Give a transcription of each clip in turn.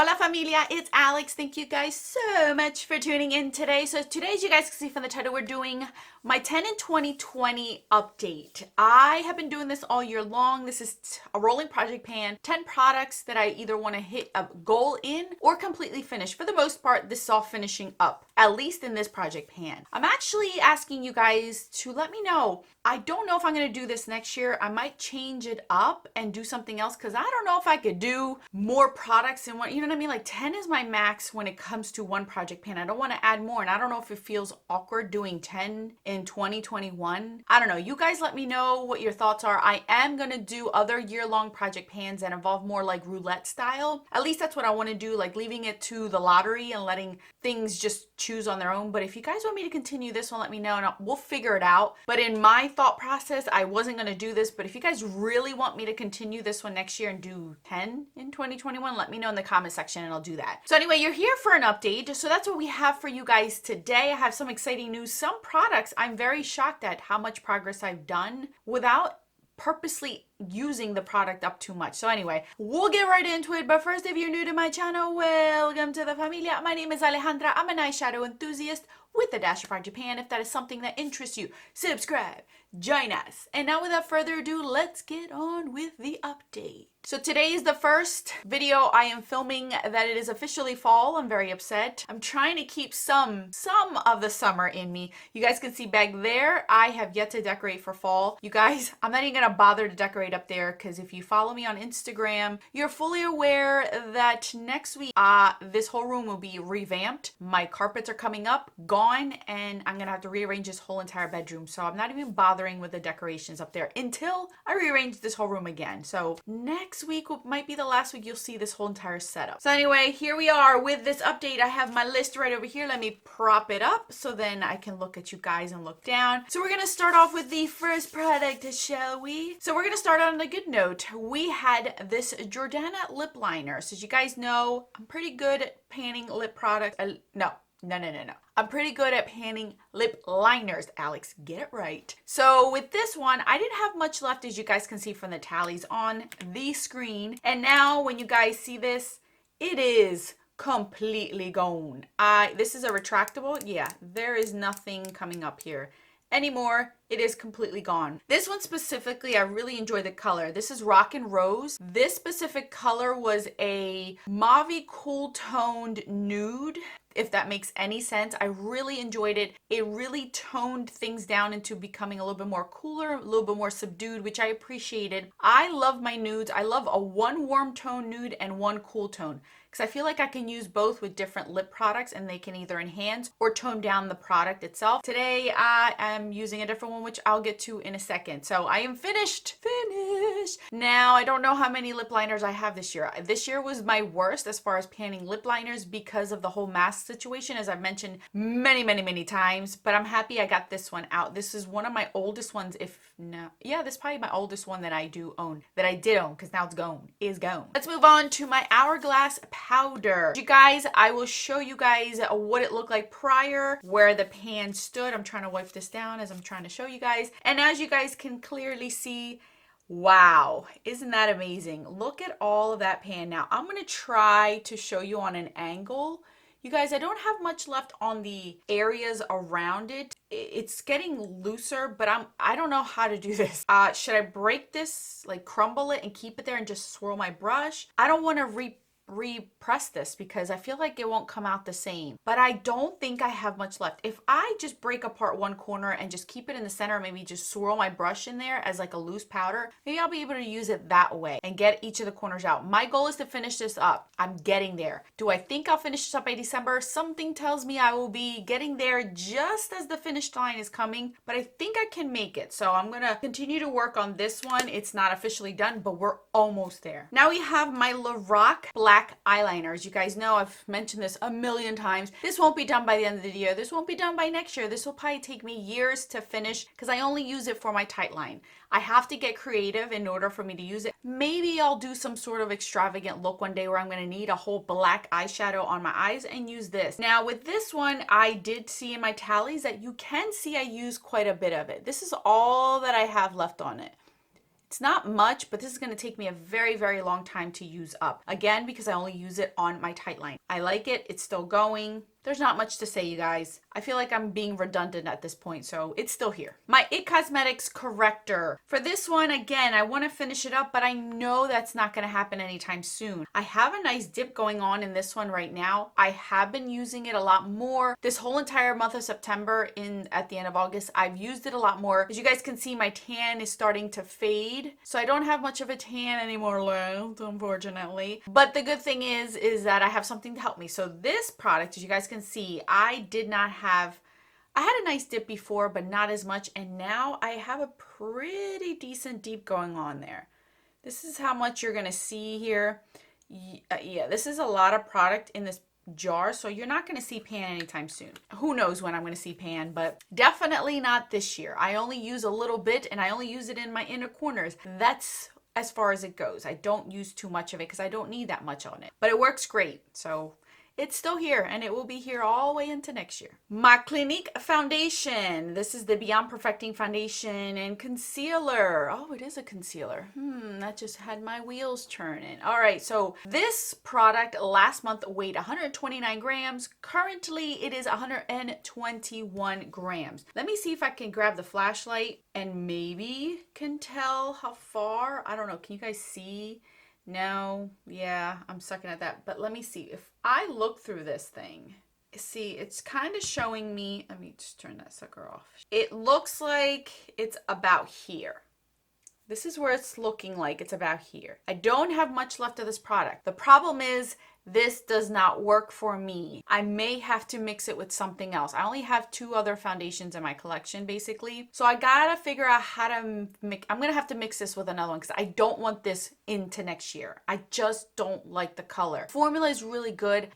Hola familia, it's Alex. Thank you guys so much for tuning in today. So today, as you guys can see from the title, we're doing my 10 in 2020 update. I have been doing this all year long. This is a rolling project pan, 10 products that I either want to hit a goal in or completely finish. For the most part, this is all finishing up, at least in this project pan. I'm actually asking you guys to let me know. I don't know if I'm going to do this next year. I might change it up and do something else because I don't know if I could do more products in one. You know what I mean? Like 10 is my max when it comes to one project pan. I don't want to add more, and I don't know if it feels awkward doing 10 in 2021. I don't know. You guys let me know what your thoughts are. I am going to do other year-long project pans that involve more like roulette style. At least that's what I want to do, like leaving it to the lottery and letting things just choose on their own. But if you guys want me to continue this one, let me know and we'll figure it out. But in my thought process, I wasn't going to do this. But if you guys really want me to continue this one next year and do 10 in 2021, let me know in the comment section and I'll do that. So anyway, you're here for an update. So that's what we have for you guys today. I have some exciting news. Some products, I'm very shocked at how much progress I've done without purposely using the product up too much. So anyway, we'll get right into it. But first, if you're new to my channel, welcome to the familia. My name is Alejandra. I'm an eyeshadow enthusiast with a dash of project pan. If that is something that interests you, subscribe, join us. And now without further ado, let's get on with the update. So today is the first video I am filming that it is officially fall. I'm very upset. I'm trying to keep some of the summer in me. You guys can see back there, I have yet to decorate for fall. You guys, I'm not even gonna bother to decorate up there because if you follow me on Instagram, you're fully aware that next week, this whole room will be revamped. My carpets are coming up, gone, and I'm gonna have to rearrange this whole entire bedroom. So I'm not even bothering with the decorations up there until I rearrange this whole room again. So next week might be the last week you'll see this whole entire setup. So anyway, here we are with this update. I have my list right over here. Let me prop it up so then I can look at you guys and look down. So we're gonna start off with the first product, shall we? So we're gonna start on a good note. We had this Jordana lip liner. So as you guys know, I'm pretty good at panning lip products. No. I'm pretty good at panning lip liners, Alex. Get it right. So with this one, I didn't have much left, as you guys can see from the tallies on the screen. And now when you guys see this, it is completely gone. This is a retractable. Yeah, there is nothing coming up here anymore. It is completely gone. This one specifically, I really enjoy the color. This is Rock and Rose. This specific color was a mauve cool toned nude, if that makes any sense. I really enjoyed it. It really toned things down into becoming a little bit more cooler, a little bit more subdued, which I appreciated. I love my nudes. I love a one warm tone nude and one cool tone, because I feel like I can use both with different lip products and they can either enhance or tone down the product itself. Today I am using a different one, which I'll get to in a second. So I am finished. Now I don't know how many lip liners I have this year. This year was my worst as far as panning lip liners because of the whole mask situation, as I've mentioned many times, but I'm happy I got this one out. This is one of my oldest ones, if not, yeah, this is probably my oldest one that I did own, because now it's gone, Let's move on to my Hourglass powder. You guys, I will show you guys what it looked like prior, where the pan stood. I'm trying to wipe this down as I'm trying to show you guys, and as you guys can clearly see, wow, isn't that amazing? Look at all of that pan. Now I'm going to try to show you on an angle. You guys, I don't have much left on the areas around it. It's getting looser, but I don't know how to do this. Should I break this, like crumble it and keep it there and just swirl my brush? I don't want to repress this because I feel like it won't come out the same, but I don't think I have much left. If I just break apart one corner and just keep it in the center, maybe just swirl my brush in there as like a loose powder, maybe I'll be able to use it that way and get each of the corners out. My goal is to finish this up. I'm getting there. Do I think I'll finish this up by December? Something tells me I will be getting there just as the finish line is coming, but I think I can make it. So I'm gonna continue to work on this one. It's not officially done, but we're almost there. Now we have my Lorac black eyeliner. As you guys know, I've mentioned this a million times. This won't be done by the end of the year. This won't be done by next year. This will probably take me years to finish because I only use it for my tight line. I have to get creative in order for me to use it. Maybe I'll do some sort of extravagant look one day where I'm going to need a whole black eyeshadow on my eyes and use this. Now with this one, I did see in my tallies that you can see I use quite a bit of it. This is all that I have left on it. It's not much, but this is going to take me a very, very long time to use up. Again, because I only use it on my tight line. I like it. It's still going. There's not much to say, you guys. I feel like I'm being redundant at this point, so it's still here. My It Cosmetics corrector. For this one, again, I want to finish it up, but I know that's not going to happen anytime soon. I have a nice dip going on in this one right now. I have been using it a lot more. This whole entire month of September at the end of August, I've used it a lot more. As you guys can see, my tan is starting to fade, so I don't have much of a tan anymore left, unfortunately. But the good thing is that I have something to help me. So this product, as you guys can see, I had a nice dip before, but not as much, and now I have a pretty decent deep going on there. This is how much you're gonna see here. Yeah, this is a lot of product in this jar, so you're not gonna see pan anytime soon. Who knows when I'm gonna see pan, but definitely not this year. I only use a little bit, and I only use it in my inner corners. That's as far as it goes. I don't use too much of it because I don't need that much on it, but it works great. So it's still here, and it will be here all the way into next year. My Clinique foundation. This is the Beyond Perfecting Foundation and Concealer. Oh, it is a concealer. That just had my wheels turning. All right, so this product last month weighed 129 grams. Currently, it is 121 grams. Let me see if I can grab the flashlight and maybe can tell how far. I don't know. Can you guys see? No, yeah, I'm sucking at that. But let me see. If I look through this thing, see, it's kind of showing me. Let me just turn that sucker off. It looks like it's about here. This is where it's looking like it's about here. I don't have much left of this product. The problem is this does not work for me. I may have to mix it with something else. I only have 2 other foundations in my collection, basically. So I gotta figure out how to mix. I'm gonna have to mix this with another one because I don't want this into next year. I just don't like the color. Formula is really good.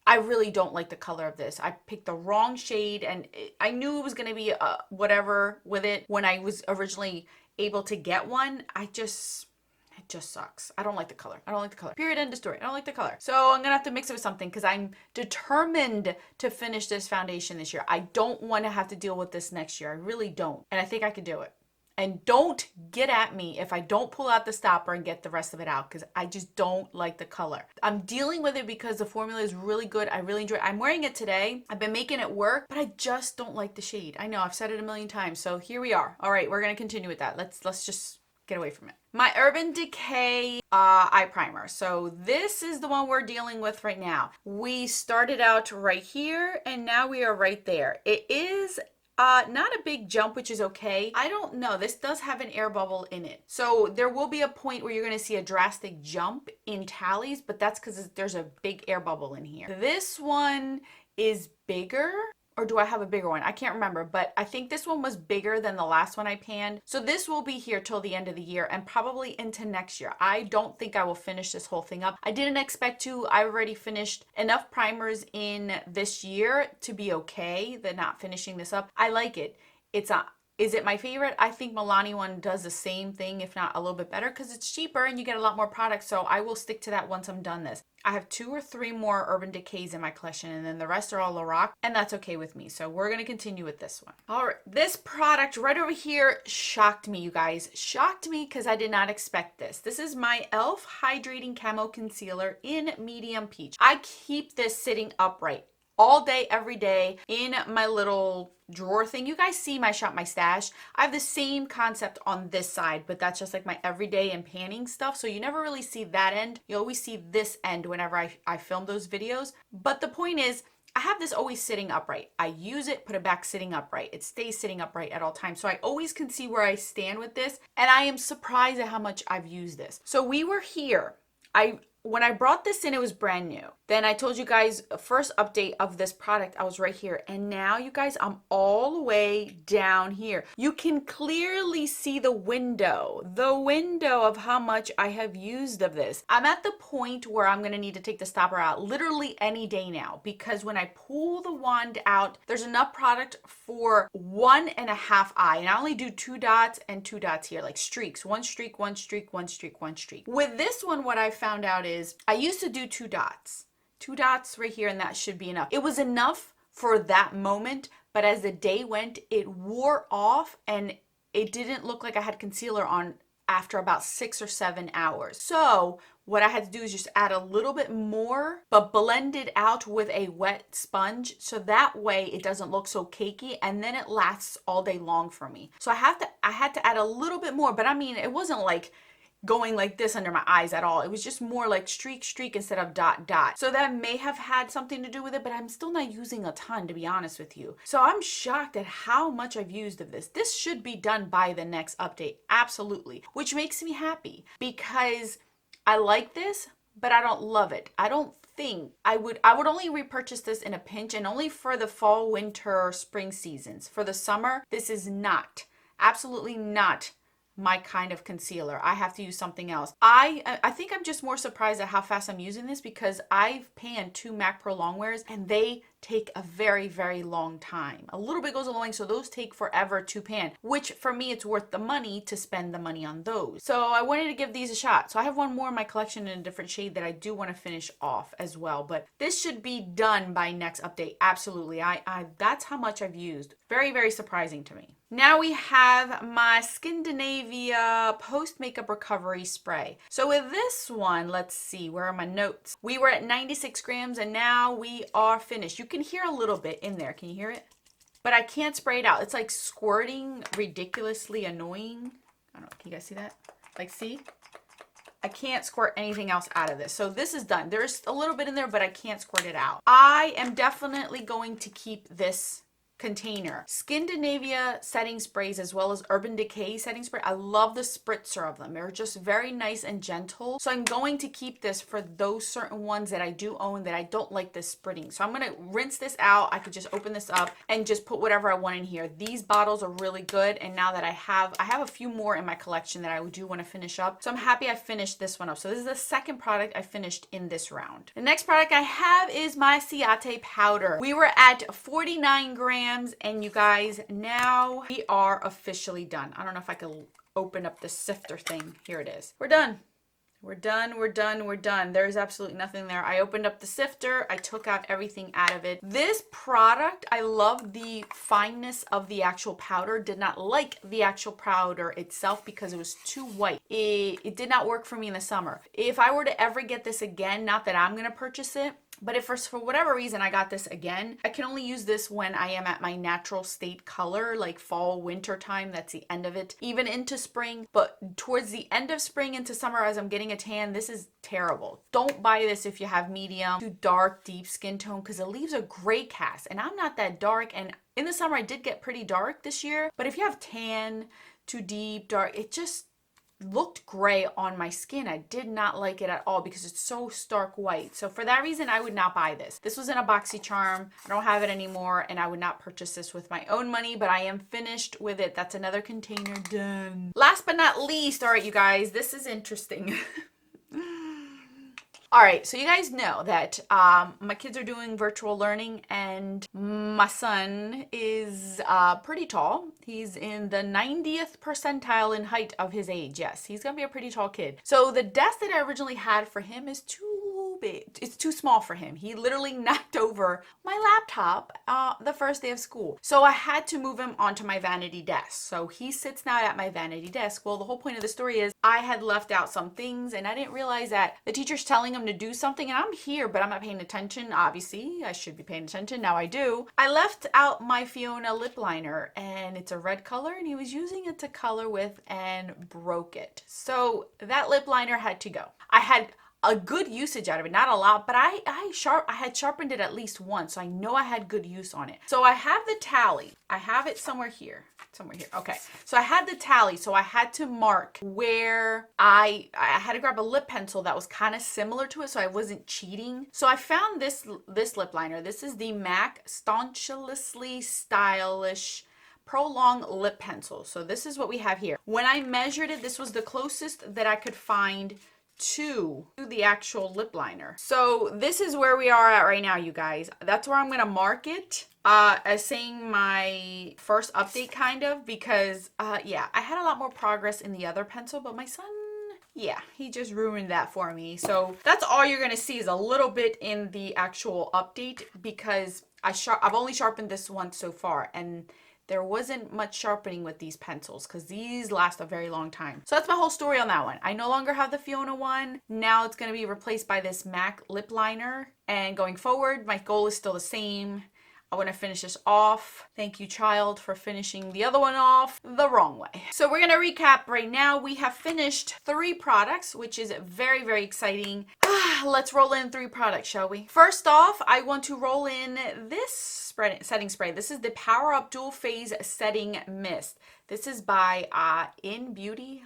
I really don't like the color of this. I picked the wrong shade, and I knew it was gonna be whatever with it when I was originally able to get one. It just sucks. I don't like the color. I don't like the color. Period, end of story. I don't like the color. So I'm gonna have to mix it with something because I'm determined to finish this foundation this year. I don't want to have to deal with this next year. I really don't. And I think I could do it. And don't get at me if I don't pull out the stopper and get the rest of it out because I just don't like the color. I'm dealing with it because the formula is really good. I really enjoy it. I'm wearing it today. I've been making it work, but I just don't like the shade. I know I've said it a million times. So here we are. All right, we're gonna continue with that. Let's just get away from it. My Urban Decay eye primer. So this is the one we're dealing with right now. We started out right here and now we are right there. It is not a big jump, which is okay. I don't know. This does have an air bubble in it. So there will be a point where you're going to see a drastic jump in tallies, but that's because there's a big air bubble in here. This one is bigger. Or do I have a bigger one? I can't remember, but I think this one was bigger than the last one I panned. So this will be here till the end of the year and probably into next year. I don't think I will finish this whole thing up. I didn't expect to. I already finished enough primers in this year to be okay. They're not finishing this up. I like it. Is it my favorite? I think Milani one does the same thing, if not a little bit better, because it's cheaper and you get a lot more products. So I will stick to that once I'm done this. I have 2 or 3 more Urban Decays in my collection, and then the rest are all Lorac, and that's okay with me. So we're going to continue with this one. All right, this product right over here shocked me, you guys. Shocked me because I did not expect this. This is my e.l.f. Hydrating Camo Concealer in Medium Peach. I keep this sitting upright all day, every day in my little drawer thing. You guys see my shop, my stash. I have the same concept on this side, but that's just like my everyday and panning stuff. So you never really see that end. You always see this end whenever I film those videos. But the point is, I have this always sitting upright. I use it, put it back sitting upright. It stays sitting upright at all times. So I always can see where I stand with this. And I am surprised at how much I've used this. So we were here. When I brought this in, it was brand new. Then I told you guys first update of this product, I was right here. And now you guys, I'm all the way down here. You can clearly see the window of how much I have used of this. I'm at the point where I'm gonna need to take the stopper out literally any day now, because when I pull the wand out, there's enough product for 1.5 eye. And I only do 2 dots and 2 dots here, like streaks, 1 streak, 1 streak, 1 streak, 1 streak. With this one, what I found out is I used to do 2 dots. 2 dots right here, and that should be enough. It was enough for that moment, but as the day went, it wore off and it didn't look like I had concealer on after about 6 or 7 hours. So what I had to do is just add a little bit more, but blend it out with a wet sponge so that way it doesn't look so cakey, and then it lasts all day long for me. So I had to add a little bit more, but I mean, it wasn't like going like this under my eyes at all. It was just more like streak instead of dot. So that may have had something to do with it, but I'm still not using a ton, to be honest with you. So I'm shocked at how much I've used of this. This should be done by the next update, absolutely, which makes me happy because I like this, but I don't love it. I don't think I would only repurchase this in a pinch, and only for the fall, winter, spring seasons. For the summer, this is not, absolutely not my kind of concealer. I have to use something else. I think I'm just more surprised at how fast I'm using this because I've panned 2 MAC Pro Longwears and they take a very, very long time. A little bit goes a long way, so those take forever to pan, which for me, it's worth the money to spend the money on those. So I wanted to give these a shot. So I have one more in my collection in a different shade that I do want to finish off as well, but this should be done by next update. Absolutely. That's how much I've used. Very, very surprising to me. Now we have my Skindinavia Post Makeup Recovery Spray. So with this one, let's see, where are my notes? We were at 96 grams and now we are finished. You can hear a little bit in there. Can you hear it? But I can't spray it out. It's like squirting, ridiculously annoying. I don't know, can you guys see that? Like, see? I can't squirt anything else out of this. So this is done. There's a little bit in there, but I can't squirt it out. I am definitely going to keep this container. Skindinavia setting sprays as well as Urban Decay setting spray. I love the spritzer of them. They're just very nice and gentle. So I'm going to keep this for those certain ones that I do own that I don't like this spritting. So I'm going to rinse this out. I could just open this up and just put whatever I want in here. These bottles are really good. And now that I have a few more in my collection that I do want to finish up. So I'm happy I finished this one up. So this is the second product I finished in this round. The next product I have is my Ciate powder. We were at 49 grams. And you guys, now we are officially done. I don't know if I can open up the sifter thing. Here it is. We're done. We're done. There's absolutely nothing there. I opened up the sifter. I took out everything out of it. This product, I love the fineness of the actual powder. Did not like the actual powder itself because it was too white. It did not work for me in the summer. If I were to ever get this again, not that I'm going to purchase it, but if for whatever reason I got this again, I can only use this when I am at my natural state color, like fall, winter time. That's the end of it. Even into spring, but towards the end of spring into summer as I'm getting a tan, this is terrible. Don't buy this if you have medium to dark, deep skin tone because it leaves a gray cast. And I'm not that dark. And in the summer, I did get pretty dark this year. But if you have tan, too deep, dark, it just looked gray on my skin. I did not like it at all because it's so stark white. So for that reason, I would not buy this. This was in a BoxyCharm. I don't have it anymore and I would not purchase this with my own money, but I am finished with it. That's another container done. Last but not least, all right, you guys, this is interesting. All right, so you guys know that my kids are doing virtual learning and my son is pretty tall. He's in the 90th percentile in height of his age. Yes, he's gonna be a pretty tall kid. So the desk that I originally had for him is too big. It's too small for him. He literally knocked over my laptop the first day of school. So I had to move him onto my vanity desk. So he sits now at my vanity desk. Well, the whole point of the story is I had left out some things and I didn't realize that the teacher's telling him to do something and I'm here, but I'm not paying attention. Obviously, I should be paying attention. Now I do. I left out my Fiona lip liner and it's a red color and he was using it to color with and broke it. So that lip liner had to go. I had a good usage out of it, not a lot, but I had sharpened it at least once, so I know I had good use on it. So I have the tally. I have it somewhere here. Okay, so I had the tally, so I had to mark where I had to grab a lip pencil that was kind of similar to it, so I wasn't cheating. So I found this lip liner. This is the MAC Staunchly Stylish Prolong Lip Pencil. So this is what we have here. When I measured it, this was the closest that I could find to the actual lip liner. So this is where we are at right now, you guys. That's where I'm gonna mark it as saying my first update kind of, because yeah, I had a lot more progress in the other pencil, but my son, yeah, he just ruined that for me. So that's all you're gonna see is a little bit in the actual update because I've only sharpened this once so far, and there wasn't much sharpening with these pencils because these last a very long time. So that's my whole story on that one. I no longer have the Fiona one. Now it's going to be replaced by this MAC lip liner. And going forward, my goal is still the same. I want to finish this off. Thank you, child, for finishing the other one off the wrong way. So we're going to recap right now. We have finished 3 products, which is very, very exciting. Let's roll in 3 products, shall we? First off, I want to roll in this setting spray. This is the Power Up Dual Phase Setting Mist. This is by In Beauty,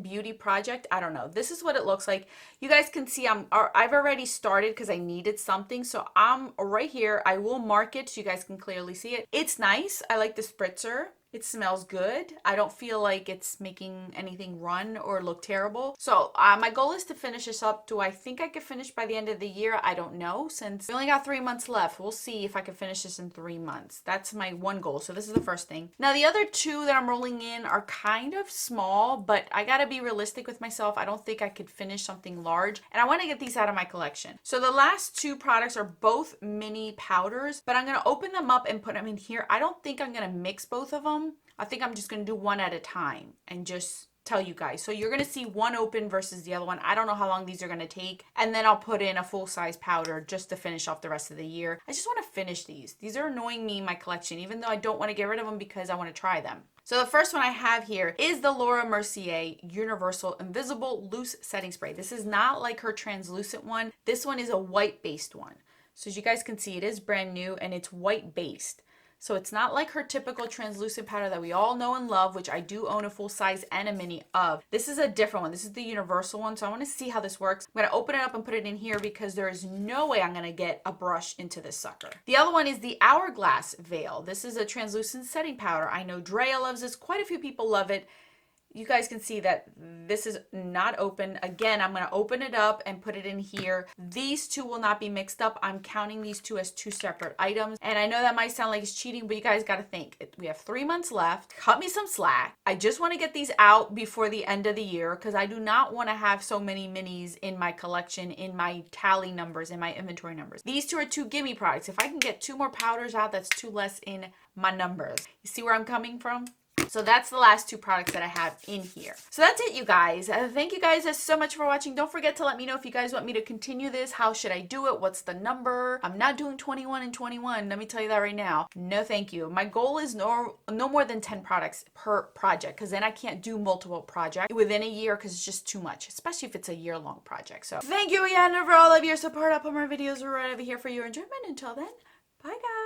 Beauty Project. I don't know. This is what it looks like. You guys can see I've already started because I needed something. So I'm right here. I will mark it so you guys can clearly see it. It's nice. I like the spritzer. It smells good. I don't feel like it's making anything run or look terrible. So my goal is to finish this up. Do I think I could finish by the end of the year? I don't know, since we only got 3 months left. We'll see if I can finish this in 3 months. That's my one goal. So this is the first thing. Now the other 2 that I'm rolling in are kind of small, but I gotta be realistic with myself. I don't think I could finish something large, and I want to get these out of my collection. So the last 2 products are both mini powders, but I'm gonna open them up and put them in here. I don't think I'm gonna mix both of them. I think I'm just going to do one at a time and just tell you guys. So you're going to see one open versus the other one. I don't know how long these are going to take. And then I'll put in a full-size powder just to finish off the rest of the year. I just want to finish these. These are annoying me in my collection, even though I don't want to get rid of them because I want to try them. So the first one I have here is the Laura Mercier Universal Invisible Loose Setting Spray. This is not like her translucent one. This one is a white-based one. So as you guys can see, it is brand new and it's white-based. So it's not like her typical translucent powder that we all know and love, which I do own a full size and a mini of. This is a different one. This is the universal one. So I want to see how this works. I'm going to open it up and put it in here because there is no way I'm going to get a brush into this sucker. The other one is the Hourglass Veil. This is a translucent setting powder. I know Drea loves this. Quite a few people love it. You guys can see that this is not open. Again, I'm going to open it up and put it in here. These 2 will not be mixed up. I'm counting these 2 as 2 separate items. And I know that might sound like it's cheating, but you guys got to think. We have 3 months left. Cut me some slack. I just want to get these out before the end of the year because I do not want to have so many minis in my collection, in my tally numbers, in my inventory numbers. These 2 are 2 gimme products. If I can get 2 more powders out, that's 2 less in my numbers. You see where I'm coming from? So that's the last 2 products that I have in here. So that's it, you guys. Thank you guys so much for watching. Don't forget to let me know if you guys want me to continue this. How should I do it? What's the number? I'm not doing 21 and 21. Let me tell you that right now. No, thank you. My goal is no more than 10 products per project because then I can't do multiple projects within a year because it's just too much, especially if it's a year-long project. So thank you again for all of your support. I'll put more videos right over here for your enjoyment. Until then, bye, guys.